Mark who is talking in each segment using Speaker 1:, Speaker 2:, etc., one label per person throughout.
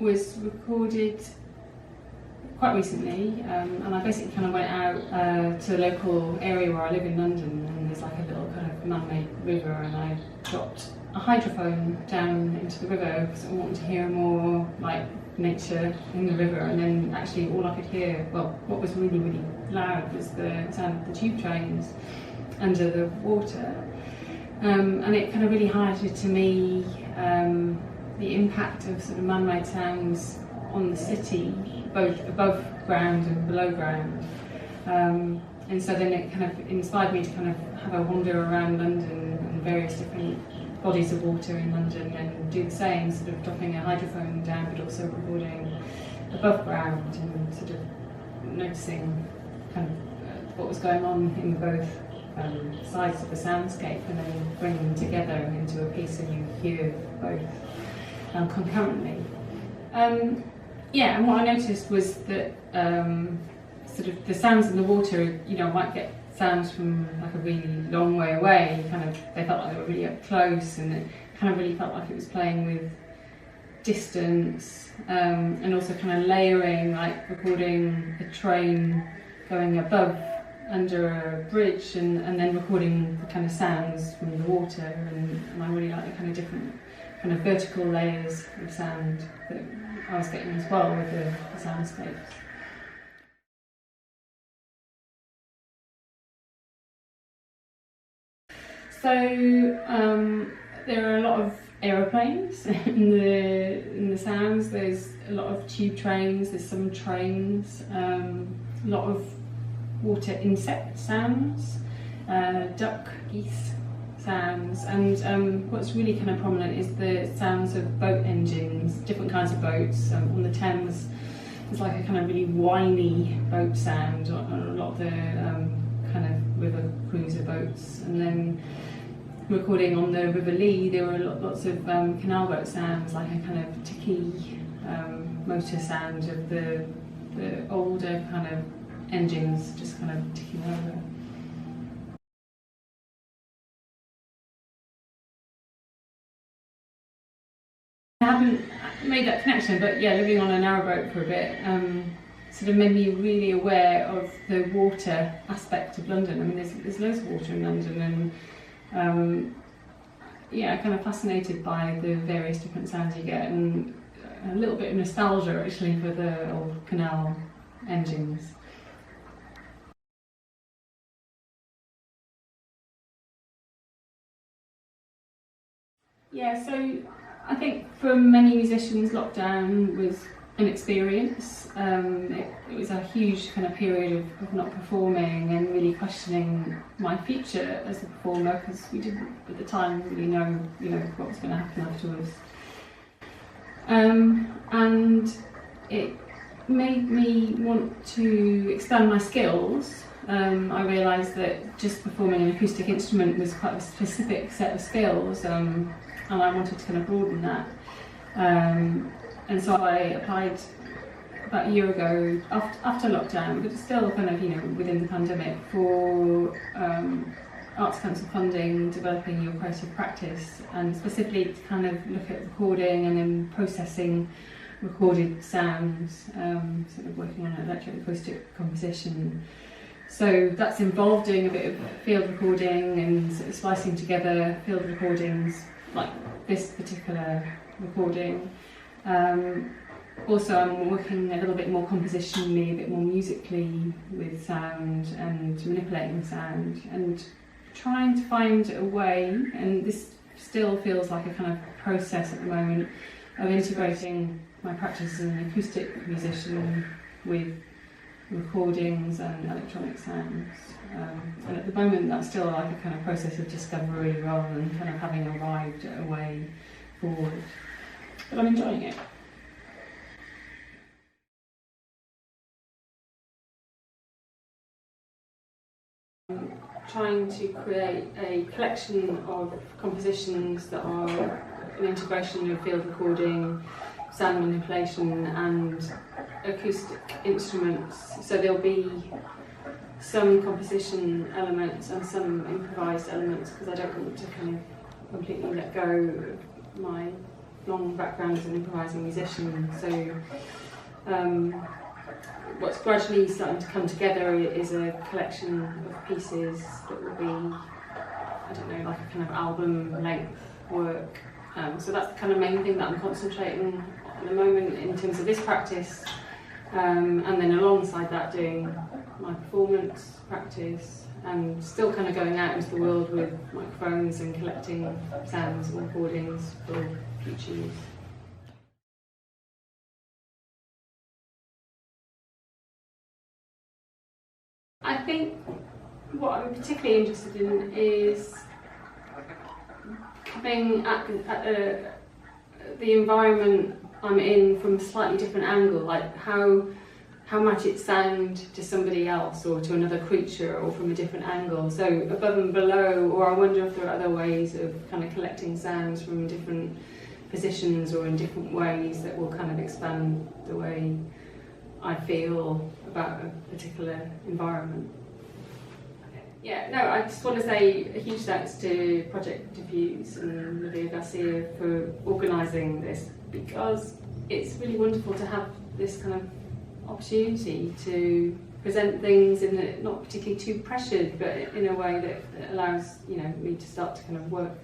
Speaker 1: was recorded quite recently, and I basically kind of went out to a local area where I live in London, and there's like a little kind of man-made river, and I dropped a hydrophone down into the river because I wanted to hear more like nature in the river. And then actually all I could hear, well, what was really, really loud was the sound of the tube trains under the water. And it kind of really highlighted to me the impact of sort of man-made sounds on the city, both above ground and below ground. And so then it kind of inspired me to kind of have a wander around London and various different bodies of water in London and do the same, sort of dropping a hydrophone down but also recording above ground and sort of noticing kind of what was going on in both sides of the soundscape, and then bringing them together into a piece and you hear both concurrently. Yeah, and what I noticed was that sort of the sounds in the water, you know, might get sounds from like a really long way away. Kind of, they felt like they were really up close, and it kind of really felt like it was playing with distance, and also kind of layering, like recording a train going above under a bridge, and then recording the kind of sounds from the water, and I really like the kind of different kind of vertical layers of sound that I was getting as well with the soundscapes. So there are a lot of aeroplanes in the sounds. There's a lot of tube trains. There's some trains. A lot of water insect sounds, duck, geese sounds, and what's really kind of prominent is the sounds of boat engines, different kinds of boats. On the Thames, there's like a kind of really whiny boat sound on a lot of the kind of river cruiser boats. And then recording on the River Lee, there were lots of canal boat sounds, like a kind of ticky motor sound of the older kind of engines just kind of ticking over. I haven't made that connection, but yeah, living on a narrowboat for a bit sort of made me really aware of the water aspect of London. I mean, there's loads of water in London, and yeah, kind of fascinated by the various different sounds you get, and a little bit of nostalgia actually for the old canal engines. Yeah, so I think for many musicians, lockdown was an experience. It was a huge kind of period of not performing and really questioning my future as a performer, because we didn't at the time really know, you know, what was going to happen afterwards. And it made me want to expand my skills. I realised that just performing an acoustic instrument was quite a specific set of skills, and I wanted to kind of broaden that. And so I applied about a year ago, after lockdown, but still kind of, you know, within the pandemic, for Arts Council funding, developing your creative practice, and specifically to kind of look at recording and then processing recorded sounds, sort of working on electric acoustic composition. So that's involved doing a bit of field recording and sort of splicing together field recordings, like this particular recording. Also, I'm working a little bit more compositionally, a bit more musically with sound and manipulating sound, and trying to find a way, and this still feels like a kind of process at the moment, of integrating my practice as an acoustic musician with recordings and electronic sounds. And at the moment that's still like a kind of process of discovery rather than kind of having arrived at a way forward. But I'm enjoying it. I'm trying to create a collection of compositions that are an integration of field recording, sound manipulation and acoustic instruments. So there'll be some composition elements and some improvised elements, because I don't want to kind of completely let go of my long background as an improvising musician, so what's gradually starting to come together is a collection of pieces that will be, I don't know, like a kind of album length work. So that's the kind of main thing that I'm concentrating on at the moment in terms of this practice, and then alongside that doing my performance practice and still kind of going out into the world with microphones and collecting sounds and recordings for future use. I think what I'm particularly interested in is coming at the environment I'm in from a slightly different angle, like how might it sound to somebody else or to another creature, or from a different angle, so above and below, or I wonder if there are other ways of kind of collecting sounds from different positions or in different ways that will kind of expand the way I feel about a particular environment. Yeah, no, I just want to say a huge thanks to Project DIVFUSE and Livia Garcia for organising this, because it's really wonderful to have this kind of opportunity to present things in a, not particularly too pressured, but in a way that allows, you know, me to start to kind of work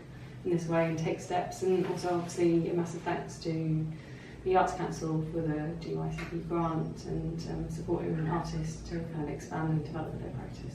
Speaker 1: in this way and take steps. And also obviously a massive thanks to the Arts Council for the DIVFUSE grant and supporting artists to kind of expand and develop their practice.